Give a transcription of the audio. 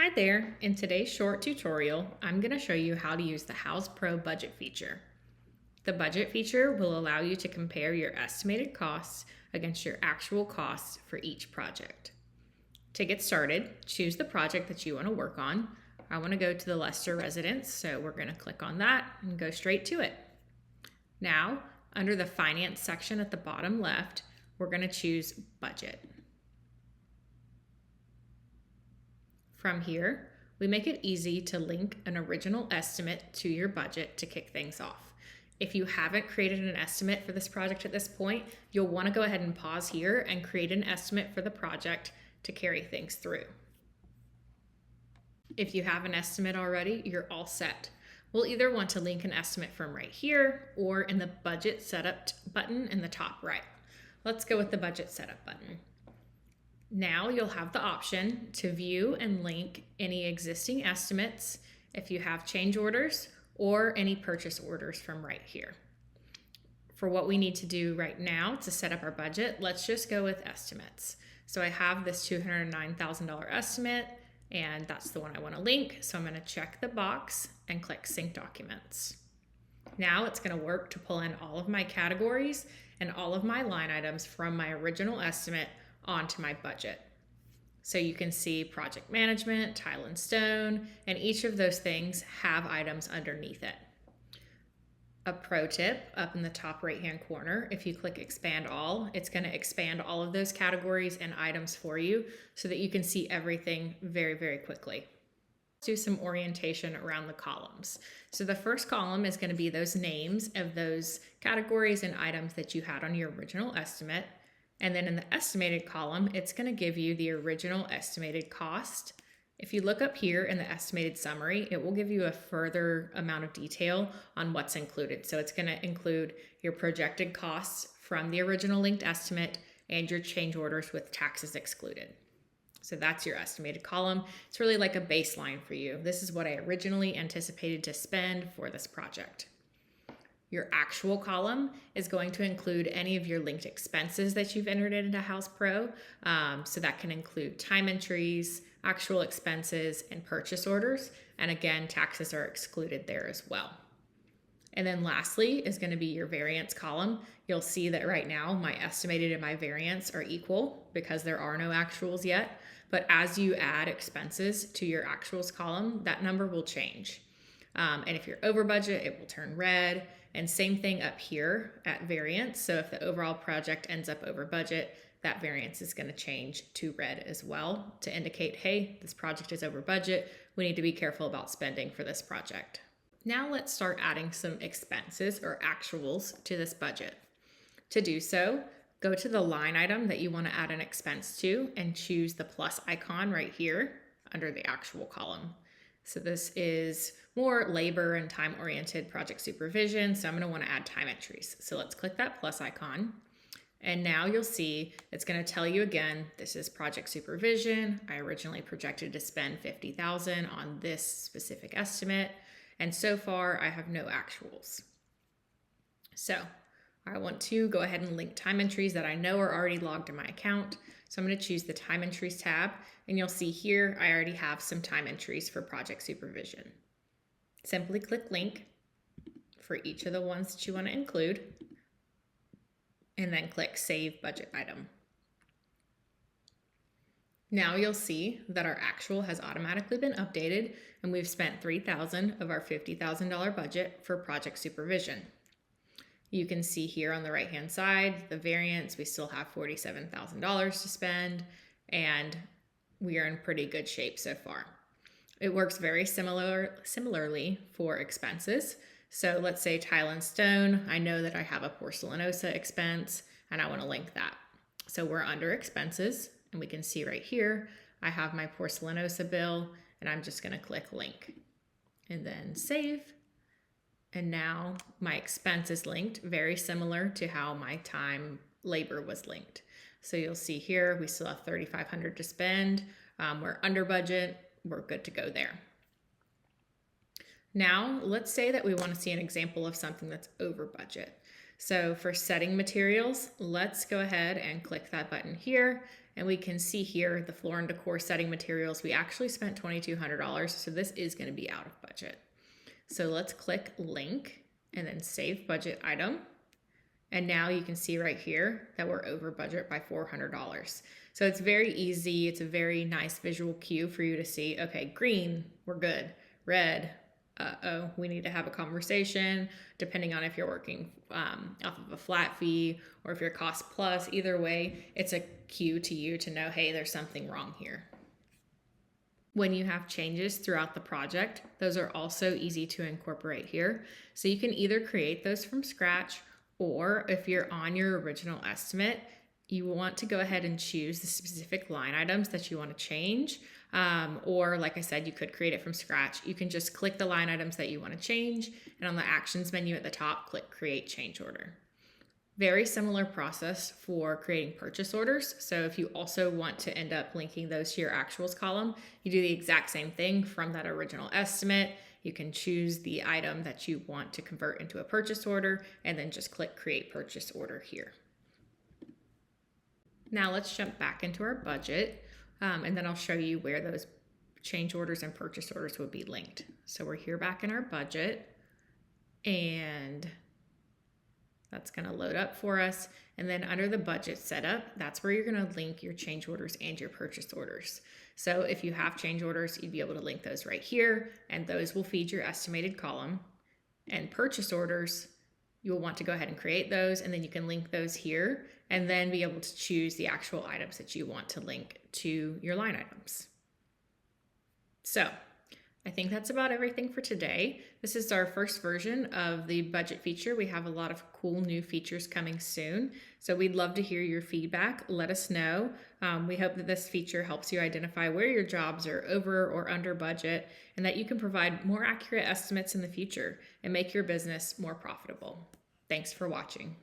Hi there, in today's short tutorial, I'm going to show you how to use the Houzz Pro Budget feature. The budget feature will allow you to compare your estimated costs against your actual costs for each project. To get started, choose the project that you want to work on. I want to go to the Leicester residence, so we're going to click on that and go straight to it. Now, under the Finance section at the bottom left, we're going to choose Budget. From here, we make it easy to link an original estimate to your budget to kick things off. If you haven't created an estimate for this project at this point, you'll want to go ahead and pause here and create an estimate for the project to carry things through. If you have an estimate already, you're all set. We'll either want to link an estimate from right here or in the Budget Setup button in the top right. Let's go with the Budget Setup button. Now you'll have the option to view and link any existing estimates if you have change orders or any purchase orders from right here. For what we need to do right now to set up our budget, let's just go with estimates. So I have this $209,000 estimate, and that's the one I want to link. So I'm going to check the box and click Sync Documents. Now it's going to work to pull in all of my categories and all of my line items from my original estimate onto my budget. So you can see project management, tile and stone, and each of those things have items underneath it. A pro tip up in the top right hand corner, if you click expand all, it's going to expand all of those categories and items for you so that you can see everything very, very quickly. Let's do some orientation around the columns. So the first column is going to be those names of those categories and items that you had on your original estimate. And then in the estimated column, it's going to give you the original estimated cost. If you look up here in the estimated summary, it will give you a further amount of detail on what's included. So it's going to include your projected costs from the original linked estimate and your change orders with taxes excluded. So that's your estimated column. It's really like a baseline for you. This is what I originally anticipated to spend for this project. Your actual column is going to include any of your linked expenses that you've entered into Houzz Pro. So that can include time entries, actual expenses, and purchase orders. And again, taxes are excluded there as well. And then lastly is going to be your variance column. You'll see that right now my estimated and my variance are equal because there are no actuals yet. But as you add expenses to your actuals column, that number will change. And if you're over budget, it will turn red. And same thing up here at variance. So if the overall project ends up over budget, that variance is going to change to red as well to indicate, hey, this project is over budget. We need to be careful about spending for this project. Now let's start adding some expenses or actuals to this budget. To do so, go to the line item that you want to add an expense to and choose the plus icon right here under the actual column. So this is more labor and time-oriented project supervision. So I'm going to want to add time entries. So let's click that plus icon. And now you'll see it's going to tell you again, this is project supervision. I originally projected to spend $50,000 on this specific estimate. And so far I have no actuals. So I want to go ahead and link time entries that I know are already logged in my account. So I'm going to choose the time entries tab, and you'll see here I already have some time entries for project supervision. Simply click link for each of the ones that you want to include, and then click save budget item. Now you'll see that our actual has automatically been updated, and we've spent $3,000 of our $50,000 budget for project supervision. You can see here on the right-hand side, the variance, we still have $47,000 to spend, and we are in pretty good shape so far. It works very similarly for expenses. So let's say tile and stone. I know that I have a porcelanosa expense, and I want to link that. So we're under expenses, and we can see right here, I have my porcelanosa bill, and I'm just going to click link and then save. And now my expense is linked, very similar to how my time labor was linked. So you'll see here, we still have $3,500 to spend. We're under budget. We're good to go there. Now, let's say that we want to see an example of something that's over budget. So for setting materials, let's go ahead and click that button here. and we can see here the floor and decor setting materials. We actually spent $2,200, so this is going to be out of budget. So let's click link and then save budget item. And now you can see right here that we're over budget by $400. So it's very easy. It's a very nice visual cue for you to see, okay, green, we're good. Red, uh-oh, we need to have a conversation, depending on if you're working off of a flat fee or if you're cost plus. Either way, it's a cue to you to know, hey, there's something wrong here. When you have changes throughout the project, those are also easy to incorporate here. So you can either create those from scratch, or if you're on your original estimate, you want to go ahead and choose the specific line items that you want to change. Or like I said, you could create it from scratch. You can just click the line items that you want to change, and on the actions menu at the top, click create change order. Very similar process for creating purchase orders. So if you also want to end up linking those to your actuals column, you do the exact same thing from that original estimate. You can choose the item that you want to convert into a purchase order and then just click create purchase order here. Now let's jump back into our budget and then I'll show you where those change orders and purchase orders would be linked. So we're here back in our budget and that's going to load up for us. And then under the budget setup, that's where you're going to link your change orders and your purchase orders. So if you have change orders, you'd be able to link those right here, and those will feed your estimated column. And purchase orders, you'll want to go ahead and create those, and then you can link those here and then be able to choose the actual items that you want to link to your line items. So I think that's about everything for today. This is our first version of the budget feature. We have a lot of cool new features coming soon. So we'd love to hear your feedback. Let us know. We hope that this feature helps you identify where your jobs are over or under budget, and that you can provide more accurate estimates in the future and make your business more profitable. Thanks for watching.